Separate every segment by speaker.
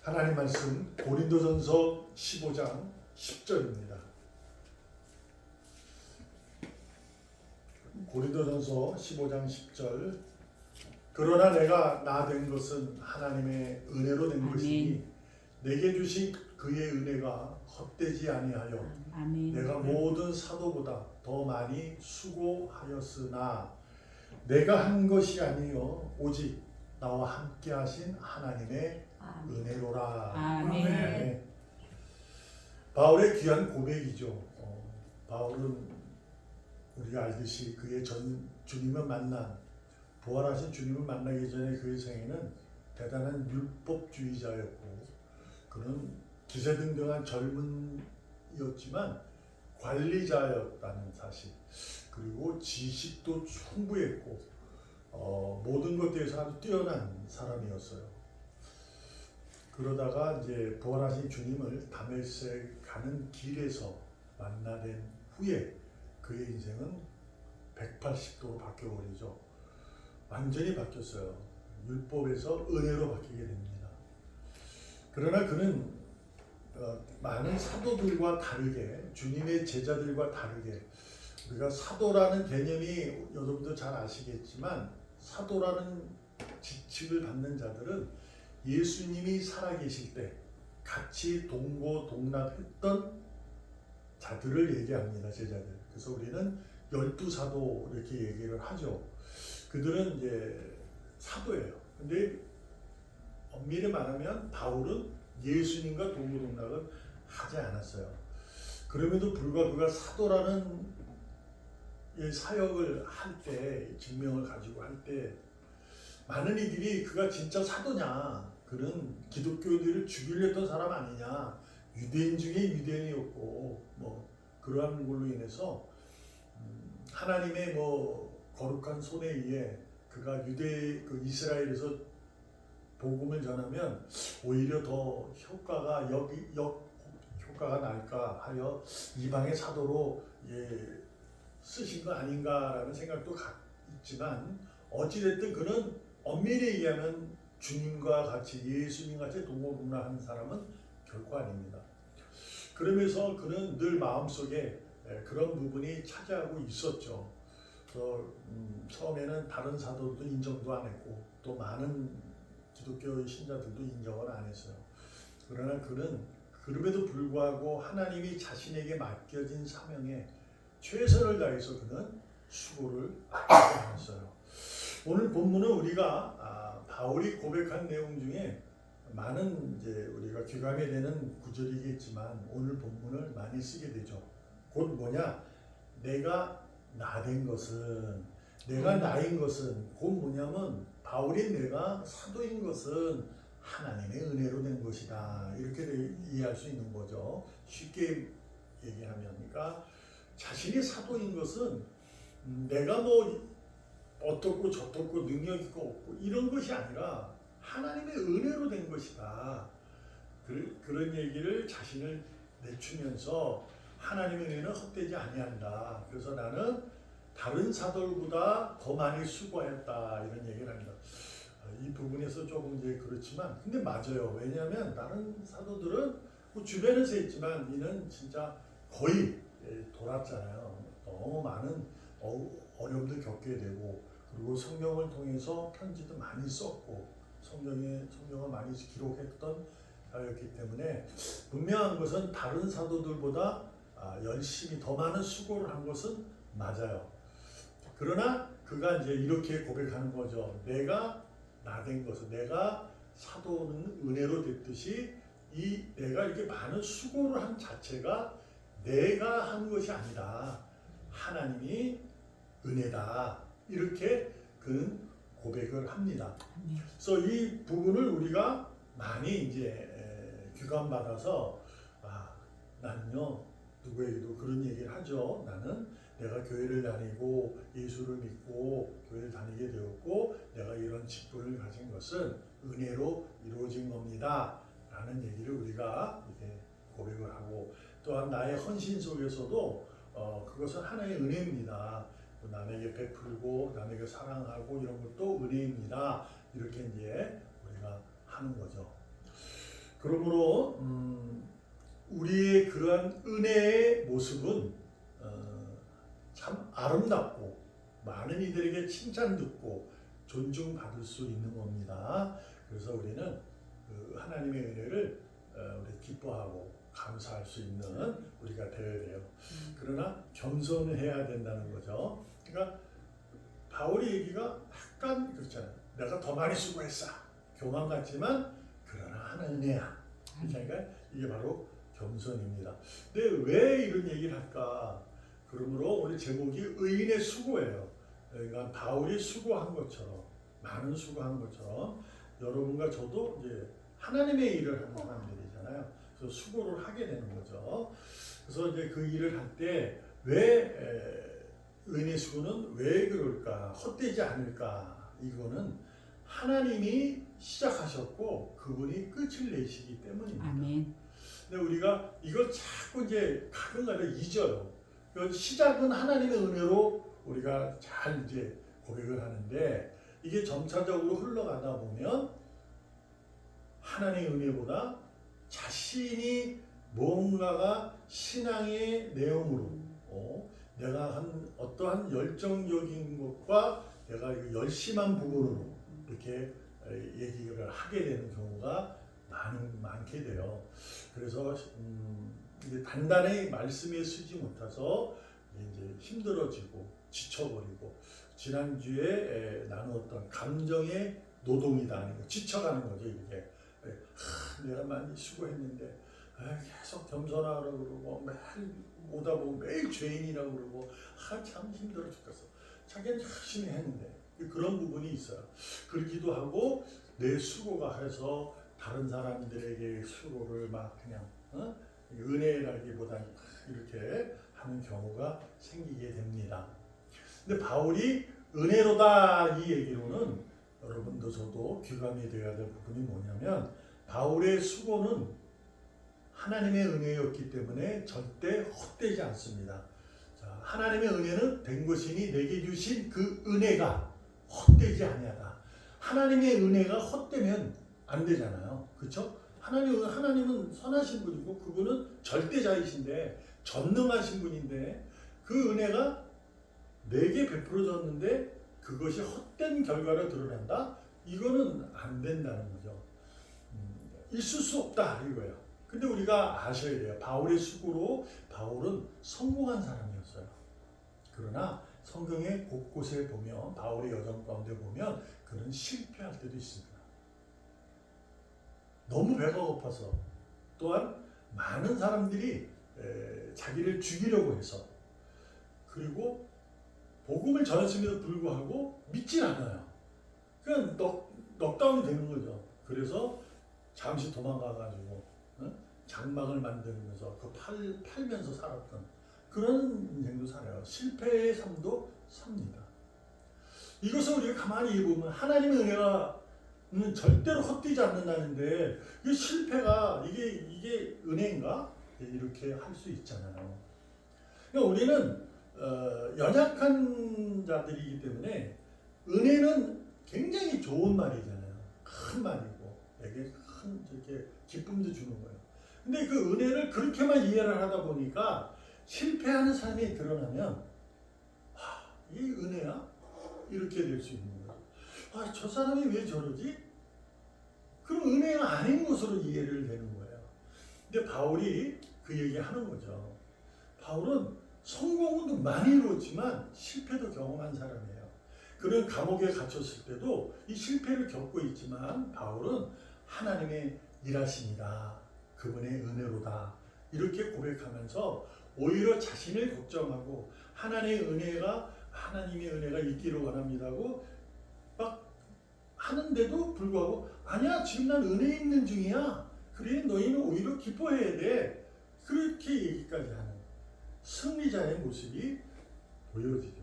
Speaker 1: 하나님 말씀 고린도전서 15장 10절입니다. 고린도전서 15장 10절. 그러나 내가 나 된 것은 하나님의 은혜로 된 것이니 내게 주신 그의 은혜가 헛되지 아니하여 내가 모든 사도보다 더 많이 수고하였으나 내가 한 것이 아니요 오직 나와 함께 하신 하나님의 은혜로라.
Speaker 2: 아멘.
Speaker 1: 네. 바울의 귀한 고백이죠. 바울은 우리가 알듯이 그의 주님을 만난 부활하신 주님을 만나기 전에 그의 생애는 대단한 율법주의자였고 그는 기세등등한 젊은이었지만 관리자였다는 사실, 그리고 지식도 풍부했고 모든 것에 대해서 아주 뛰어난 사람이었어요. 그러다가 이제 부활하신 주님을 다메섹 가는 길에서 만나된 후에 그의 인생은 180도로 바뀌어버리죠. 완전히 바뀌었어요. 율법에서 은혜로 바뀌게 됩니다. 그러나 그는 많은 사도들과 다르게, 주님의 제자들과 다르게, 우리가 사도라는 개념이 여러분도 잘 아시겠지만 사도라는 직책을 받는 자들은 예수님이 살아계실 때 같이 동고동락했던 자들을 얘기합니다. 제자들. 그래서 우리는 12사도 이렇게 얘기를 하죠. 그들은 이제 사도예요. 근데 엄밀히 말하면 바울은 예수님과 동고동락은 하지 않았어요. 그럼에도 불구하고 그가 사도라는 사역을 할 때, 증명을 가지고 할 때 많은 이들이 그가 진짜 사도냐, 그는 기독교인들을 죽이려 했던 사람 아니냐, 유대인 중에 유대인이었고 뭐 그러한 걸로 인해서 하나님의 거룩한 손에 의해 그가 이스라엘에서 복음을 전하면 오히려 더 효과가 효과가 날까 하여 이방의 사도로 쓰신 거 아닌가라는 생각도 있지만, 어찌됐든 그는 엄밀히 얘기하면 주님과 같이, 예수님 같이 동고동락하는 사람은 결코 아닙니다. 그러면서 그는 늘 마음속에 그런 부분이 차지하고 있었죠. 처음에는 다른 사도도 인정도 안 했고 또 많은 기독교 신자들도 인정을 안 했어요. 그러나 그는 그럼에도 불구하고 하나님이 자신에게 맡겨진 사명에 최선을 다해서 그는 수고를 했어요. 오늘 본문은 우리가 바울이 고백한 내용 중에 많은 우리가 귀감이 되는 구절이겠지만 오늘 본문을 많이 쓰게 되죠. 곧 뭐냐? 내가 나 된 것은, 내가 나인 것은, 곧 뭐냐면 바울인 내가 사도인 것은 하나님의 은혜로 된 것이다. 이렇게 이해할 수 있는 거죠. 쉽게 얘기하면, 그러니까 자신이 사도인 것은 내가 어떻고 저떻고 능력 있고 없고 이런 것이 아니라 하나님의 은혜로 된 것이다. 그런 얘기를 자신을 내추면서 하나님의 은혜는 헛되지 아니한다. 그래서 나는 다른 사도들보다 더 많이 수고했다. 이런 얘기를 합니다. 이 부분에서 조금 그렇지만 근데 맞아요. 왜냐하면 다른 사도들은 주변에서 있지만 이는 진짜 거의 돌았잖아요. 너무 많은 어려움도 겪게 되고, 그리고 성경을 통해서 편지도 많이 썼고 성경을 많이 기록했던 자였기 때문에 분명한 것은 다른 사도들보다 열심히 더 많은 수고를 한 것은 맞아요. 그러나 그가 이렇게 고백하는 거죠. 내가 나 된 것은, 내가 사도는 은혜로 됐듯이 내가 이렇게 많은 수고를 한 자체가 내가 한 것이 아니라 하나님이 은혜다. 이렇게 그는 고백을 합니다. 그래서 이 부분을 우리가 많이 귀감받아서 나는요, 누구에게도 그런 얘기를 하죠. 나는 내가 교회를 다니고 예수를 믿고 교회를 다니게 되었고 내가 이런 직분을 가진 것은 은혜로 이루어진 겁니다. 라는 얘기를 우리가 이렇게 고백을 하고, 또한 나의 헌신 속에서도 그것은 하나의 은혜입니다. 남에게 베풀고 남에게 사랑하고 이런 것도 은혜입니다. 이렇게 우리가 하는 거죠. 그러므로 우리의 그러한 은혜의 모습은 참 아름답고 많은 이들에게 칭찬 듣고 존중받을 수 있는 겁니다. 그래서 우리는 그 하나님의 은혜를 우리 기뻐하고 감사할 수 있는 우리가 되어야 돼요. 그러나 겸손을 해야 된다는 거죠. 그러니까 바울의 얘기가 약간 그렇잖아요. 내가 더 많이 수고했어. 교만 같지만 그러나 하나는 은혜야. 그러니까 이게 바로 겸손입니다. 근데 왜 이런 얘기를 할까? 그러므로 오늘 제목이 의인의 수고예요. 그러니까 바울이 수고한 것처럼 많은 수고한 것처럼 여러분과 저도 이제 하나님의 일을 하는 사람들이잖아요. 그래서 수고를 하게 되는 거죠. 그래서 이제 그 일을 할 때 왜 의인의 수고는 왜 그럴까? 헛되지 않을까? 이거는 하나님이 시작하셨고 그분이 끝을 내시기 때문입니다.
Speaker 2: 아멘.
Speaker 1: 근데 우리가 이걸 자꾸 이제 가끔가다 잊어요. 시작은 하나님의 은혜로 우리가 잘 이제 고백을 하는데 이게 점차적으로 흘러가다 보면 하나님의 은혜보다 자신이 뭔가가 신앙의 내용으로 내가 한 어떠한 열정적인 것과 내가 열심한 부분으로 이렇게 얘기를 하게 되는 경우가 많게 돼요. 그래서 이제 단단히 말씀에 쓰지 못해서 이제 힘들어지고 지쳐버리고 지난주에 나누었던 감정의 노동이다 아니고 지쳐가는 거죠. 이게 내가 많이 수고했는데 계속 겸손하라고 그러고 매일 오다 보면 매일 죄인이라고 그러고 참 힘들어 죽겠어. 자기는 열심히 했는데 그런 부분이 있어요. 그러기도 하고 내 수고가 해서 다른 사람들에게 수고를 막 그냥 은혜라기보다는 이렇게 하는 경우가 생기게 됩니다. 근데 바울이 은혜로다 이 얘기로는 여러분도 저도 귀감이 되어야 될 부분이 뭐냐면 바울의 수고는 하나님의 은혜였기 때문에 절대 헛되지 않습니다. 자, 하나님의 은혜는 된 것이니 내게 주신 그 은혜가 헛되지 아니하다. 하나님의 은혜가 헛되면 안 되잖아요. 그렇죠? 하나님은 선하신 분이고 그분은 절대자이신데 전능하신 분인데 그 은혜가 내게 베풀어졌는데 그것이 헛된 결과로 드러난다? 이거는 안 된다는 거죠. 있을 수 없다 이거예요. 근데 우리가 아셔야 돼요. 바울의 수고로 바울은 성공한 사람이었어요. 그러나 성경의 곳곳에 보면 바울의 여정 가운데 보면 그는 실패할 때도 있습니다. 너무 배가 고파서 또한 많은 사람들이 자기를 죽이려고 해서 그리고 복음을 전했음에도 불구하고 믿질 않아요. 그냥 넉다운이 되는 거죠. 그래서 잠시 도망가가지고 장막을 만들면서 팔면서 살았던 그런 인생도 살아요. 실패의 삶도 삽니다. 이것을 우리가 가만히 보면 하나님의 은혜가 절대로 헛되지 않는다는데 이 실패가 이게 은혜인가? 이렇게 할 수 있잖아요. 그러니까 우리는 연약한 자들이기 때문에 은혜는 굉장히 좋은 말이잖아요. 큰 말이고 내게 큰 이렇게 기쁨도 주는 거예요. 근데 그 은혜를 그렇게만 이해를 하다 보니까 실패하는 삶이 드러나면 이 은혜야? 이렇게 될 수 있는 거예요. 저 사람이 왜 저러지? 그럼 은혜가 아닌 것으로 이해를 되는 거예요. 근데 바울이 그 얘기하는 거죠. 바울은 성공은 많이 이루었지만 실패도 경험한 사람이에요. 그는 감옥에 갇혔을 때도 이 실패를 겪고 있지만 바울은 하나님의 일하심이다. 그분의 은혜로다. 이렇게 고백하면서 오히려 자신을 걱정하고 하나님의 은혜가 있기를 원합니다고 막 하는데도 불구하고 아니야 지금 난 은혜 있는 중이야. 그래 너희는 오히려 기뻐해야 돼. 그렇게 얘기까지 하는 승리자의 모습이 보여지죠.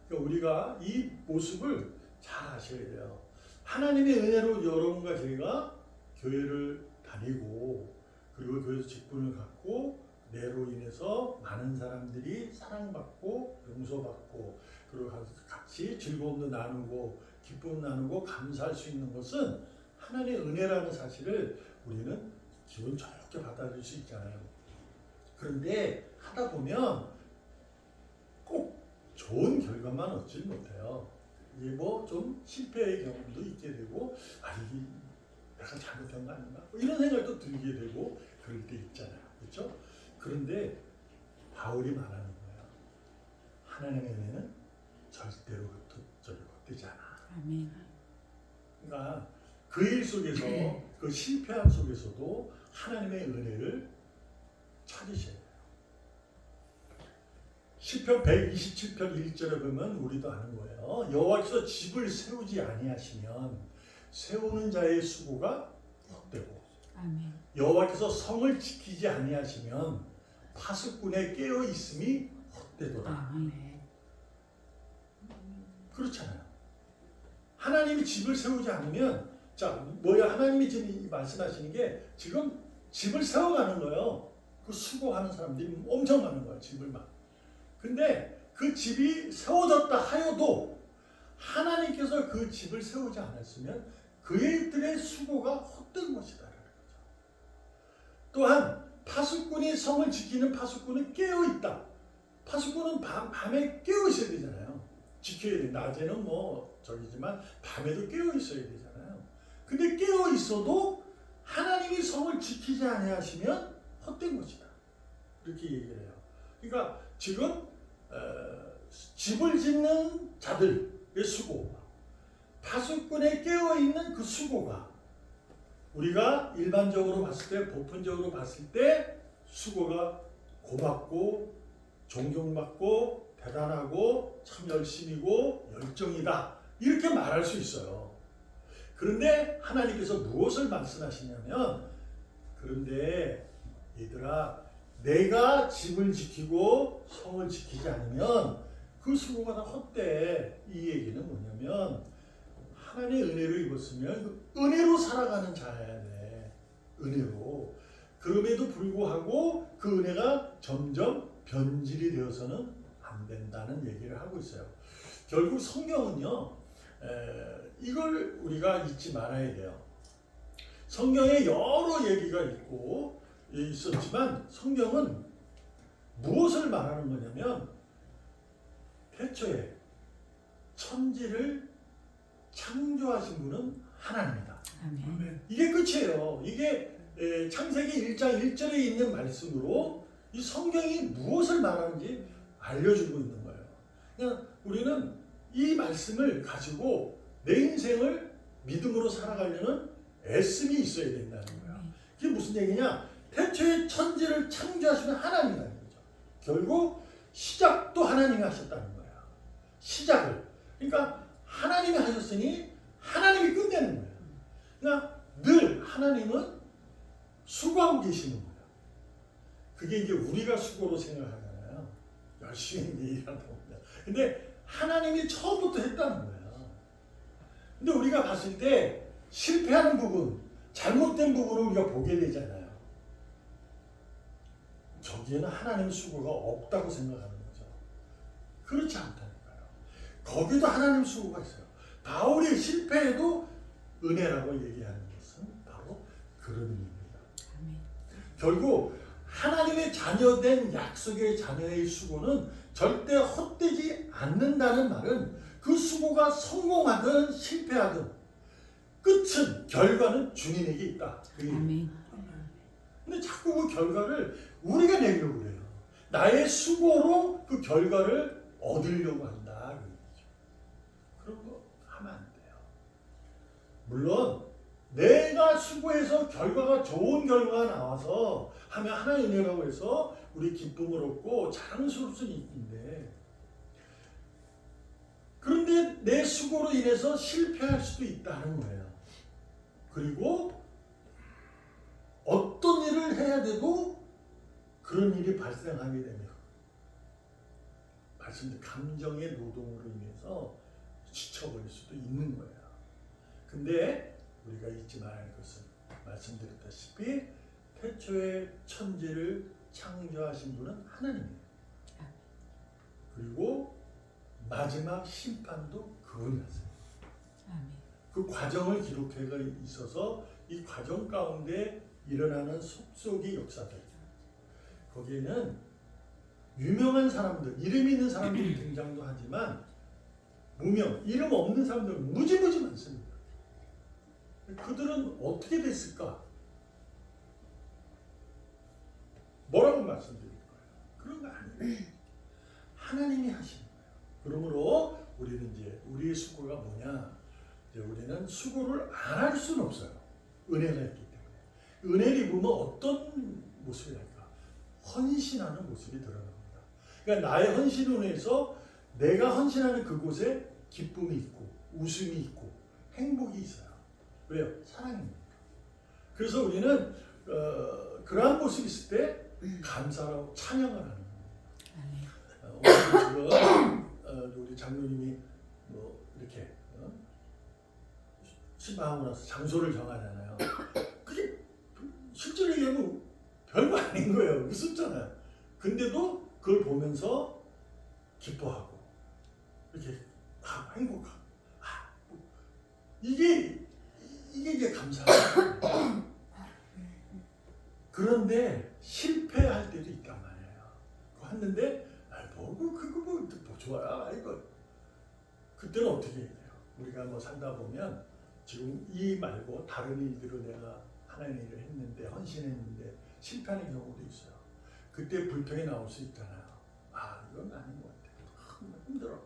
Speaker 1: 그러니까 우리가 이 모습을 잘 아셔야 돼요. 하나님의 은혜로 여러분과 제가 교회를 다니고 그리고 교회에서 직분을 갖고 내로 인해서 많은 사람들이 사랑받고 용서받고 그리고 같이 즐거움도 나누고 기쁨 나누고 감사할 수 있는 것은 하나님의 은혜라는 사실을 우리는 기분 좋게 받아들일 수 있잖아요. 그런데 하다 보면 꼭 좋은 결과만 얻지 못해요. 이게 뭐 좀 실패의 경험도 있게 되고, 이게 내가 잘못한 거 아닌가? 뭐 이런 생각도 들게 되고 그럴 때 있잖아요. 그렇죠? 그런데 바울이 말하는 거예요. 하나님의 은혜는 절대로 헛되지 않아.
Speaker 2: 아멘.
Speaker 1: 그러니까 그 일 속에서 그 실패함 속에서도 하나님의 은혜를 찾으셔야 돼요. 시편 127편 1절에 보면 우리도 아는 거예요. 여호와께서 집을 세우지 아니하시면 세우는 자의 수고가 헛되고,
Speaker 2: 아멘.
Speaker 1: 여호와께서 성을 지키지 아니하시면 파수꾼의 깨어 있음이 헛되도다.
Speaker 2: 아멘.
Speaker 1: 그렇잖아요. 하나님이 집을 세우지 않으면, 뭐야, 하나님이 지금 말씀하시는 게 지금 집을 세워가는 거예요. 그 수고하는 사람들이 엄청 많은 거예요. 집을 막. 근데 그 집이 세워졌다 하여도 하나님께서 그 집을 세우지 않았으면 그들의 수고가 헛된 것이다. 또한 파수꾼이 성을 지키는 파수꾼은 깨어있다. 파수꾼은 밤에 깨어있어야 되잖아요. 지켜야 돼. 낮에는 뭐 저기지만 밤에도 깨어있어야 되잖아요. 근데 깨어있어도 하나님이 성을 지키지 아니하시면 헛된 것이다. 이렇게 얘기를 해요. 그러니까 지금 집을 짓는 자들의 수고, 파수꾼에 깨어있는 그 수고가 우리가 일반적으로 봤을 때, 보편적으로 봤을 때 수고가 고맙고 존경받고 대단하고 참 열심이고 열정이다, 이렇게 말할 수 있어요. 그런데 하나님께서 무엇을 말씀하시냐면, 그런데 얘들아, 내가 집을 지키고 성을 지키지 않으면 그 수고가 다 헛돼. 이 얘기는 뭐냐면, 하나님의 은혜를 입었으면 은혜로 살아가는 자여야 돼. 은혜로. 그럼에도 불구하고 그 은혜가 점점 변질이 되어서는 안 된다는 얘기를 하고 있어요. 결국 성경은요, 이걸 우리가 잊지 말아야 돼요. 성경에 여러 얘기가 있었지만 성경은 무엇을 말하는 거냐면, 태초에 천지를 창조하신 분은 하나님이다.
Speaker 2: 아멘.
Speaker 1: 이게 끝이에요. 이게 창세기 1장 1절에 있는 말씀으로 이 성경이 무엇을 말하는지 알려주고 있는 거예요. 그냥 우리는 이 말씀을 가지고 내 인생을 믿음으로 살아가려는 애씀이 있어야 된다는 거야. 이게 무슨 얘기냐? 태초에 천지를 창조하시는 하나님이라는 거죠. 결국 시작도 하나님이 하셨다는 거야. 시작을. 그러니까 하나님이 하셨으니 하나님이 끝내는 거야. 그러니까 늘 하나님은 수고하고 계시는 거야. 그게 이제 우리가 수고로 생각하잖아요. 열심히 일하는 겁니다. 근데 하나님이 처음부터 했다는 거야. 근데 우리가 봤을 때 실패하는 부분, 잘못된 부분을 우리가 보게 되잖아요. 저기에는 하나님의 수고가 없다고 생각하는 거죠. 그렇지 않다는 거예요. 거기도 하나님 수고가 있어요. 바울이 실패해도 은혜라고 얘기하는 것은 바로 그런 의미입니다.
Speaker 2: 아멘.
Speaker 1: 결국 하나님의 자녀된 약속의 자녀의 수고는 절대 헛되지 않는다는 말은 그 수고가 성공하든 실패하든 끝은, 결과는 주님에게 있다.
Speaker 2: 아멘.
Speaker 1: 근데 자꾸 그 결과를 우리가 내려고 그래요. 나의 수고로 그 결과를 얻으려고 한다. 그런 거 하면 안 돼요. 물론 내가 수고해서 결과가 좋은 결과가 나와서 하면 하나의 은혜라고 해서 우리 기쁨을 얻고 자랑스러울 수는 있는데, 그런데 내 수고로 인해서 실패할 수도 있다는 거예요. 그리고 어떤 일을 해야 돼도 그런 일이 발생하게 되면 말씀드린 감정의 노동으로 인해서 지쳐버릴 수도 있는 거예요. 근데 우리가 잊지 말아야 할 것은, 말씀드렸다시피 태초에 천지를 창조하신 분은 하나님이에요. 그리고 마지막 심판도 그분이 하세요.
Speaker 2: 아멘.
Speaker 1: 그 과정을 기록해 있어서 이 과정 가운데 일어나는 속속의 역사들, 거기에는 유명한 사람들, 이름 있는 사람들이 등장도 하지만 무명, 이름 없는 사람들 무지무지 많습니다. 그들은 어떻게 됐을까? 뭐라고 말씀드릴까요? 그런 거 아니에요. 하나님이 하시는 거예요. 그러므로 우리는 이제 우리의 수고가 뭐냐? 이제 우리는 수고를 안 할 수는 없어요. 은혜가 있기 때문에. 은혜를 입으면 어떤 모습이 날까? 헌신하는 모습이 드러납니다. 그러니까 나의 헌신으로 인해서 내가 헌신하는 그곳에 기쁨이 있고 웃음이 있고 행복이 있어요. 왜요? 사랑입니다. 그래서 우리는 그러한 모습이 있을 때 감사하고 찬양을 하는 겁니다. 오늘 지금 우리 장로님이 뭐 이렇게 신방하고 나서 장소를 정하잖아요. 그게 실제로 얘기하면 별거 아닌 거예요. 무섭잖아요. 근데도 그걸 보면서 기뻐하고 이렇게 행복하고 이게 이제 감사해요. 그런데 실패할 때도 있단 말이에요. 그거 했는데 그거 뭐 좋아요. 이거 그때는 어떻게 해야 돼요? 우리가 뭐 살다 보면 지금 이 말고 다른 일들을 내가 하나님 일을 했는데 헌신했는데 실패하는 경우도 있어요. 그때 불평이 나올 수 있잖아요. 이건 아닌 것 같아. 힘들어.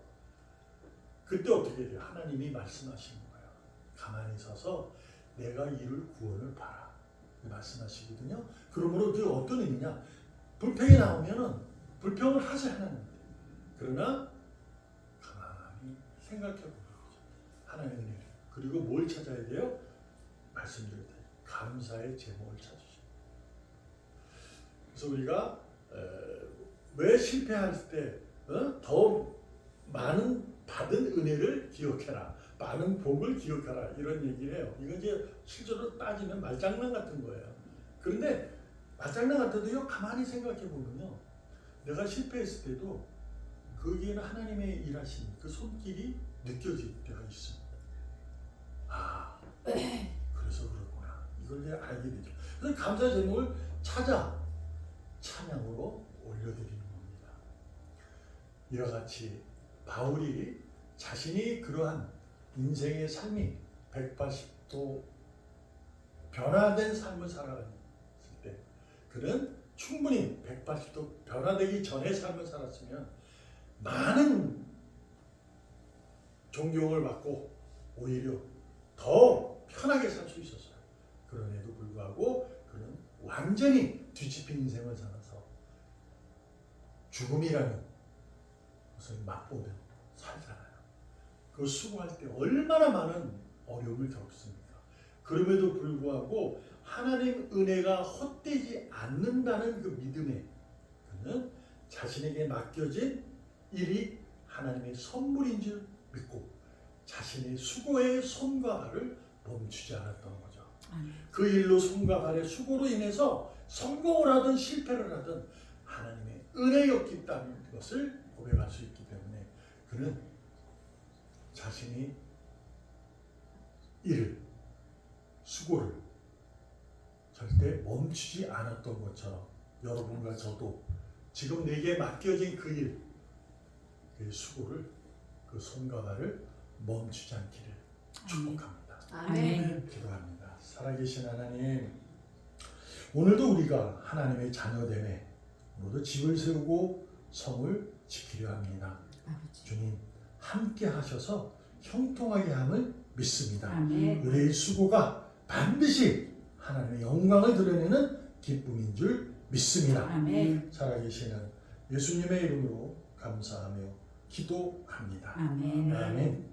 Speaker 1: 그때 어떻게 해야 돼요? 하나님이 말씀하시는 거예요. 가만히 서서 내가 이룰 구원을 봐라. 말씀하시거든요. 그러므로 그 어떤 의미냐? 불평이 나오면은 불평을 하세요, 하나님. 그러나 가만히 생각해 보는 거죠. 하나님의 은혜를. 그리고 뭘 찾아야 돼요? 말씀드릴 때 감사의 제목을 찾으시고. 그래서 우리가 왜 실패할 때 더 많은 받은 은혜를 기억해라. 많은 복을 기억하라. 이런 얘기를 해요. 이건 이제 실제로 따지면 말장난 같은 거예요. 그런데 말장난 같아도요, 가만히 생각해 보면요, 내가 실패했을 때도 거기에는 하나님의 일하신 그 손길이 느껴질 때가 있습니다. 그래서 그렇구나. 이걸 이제 알게 되죠. 그래서 감사 제목을 찾아 찬양으로 올려드리는 겁니다. 이와 같이 바울이 자신이 그러한 인생의 삶이 180도 변화된 삶을 살아갔을 때 그는 충분히 180도 변화되기 전의 삶을 살았으면 많은 존경을 받고 오히려 더 편하게 살 수 있었어요. 그럼에도 불구하고 그는 완전히 뒤집힌 인생을 살아서 죽음이라는 것을 맛보며 살잖아요. 그 수고할 때 얼마나 많은 어려움을 겪습니까? 그럼에도 불구하고 하나님 은혜가 헛되지 않는다는 그 믿음에 그는 자신에게 맡겨진 일이 하나님의 선물인 줄 믿고 자신의 수고의 손과 발을 멈추지 않았던 거죠. 그 일로 손과 발의 수고로 인해서 성공을 하든 실패를 하든 하나님의 은혜였기 있다는 것을 고백할 수 있기 때문에 그는 자신이 일을, 수고를 절대 멈추지 않았던 것처럼 여러분과 저도 지금 내게 맡겨진 그 일, 그 수고를, 그 손과 발을 멈추지 않기를 축복합니다.
Speaker 2: 아멘.
Speaker 1: 기도합니다. 살아계신 하나님, 오늘도 우리가 하나님의 자녀됨에 오늘도 집을 세우고 성을 지키려 합니다. 주님 함께 하셔서 형통하게 함을 믿습니다.
Speaker 2: 아멘.
Speaker 1: 우리의 수고가 반드시 하나님의 영광을 드러내는 기쁨인 줄 믿습니다.
Speaker 2: 아멘.
Speaker 1: 살아계시는 예수님의 이름으로 감사하며 기도합니다.
Speaker 2: 아멘.
Speaker 1: 아멘.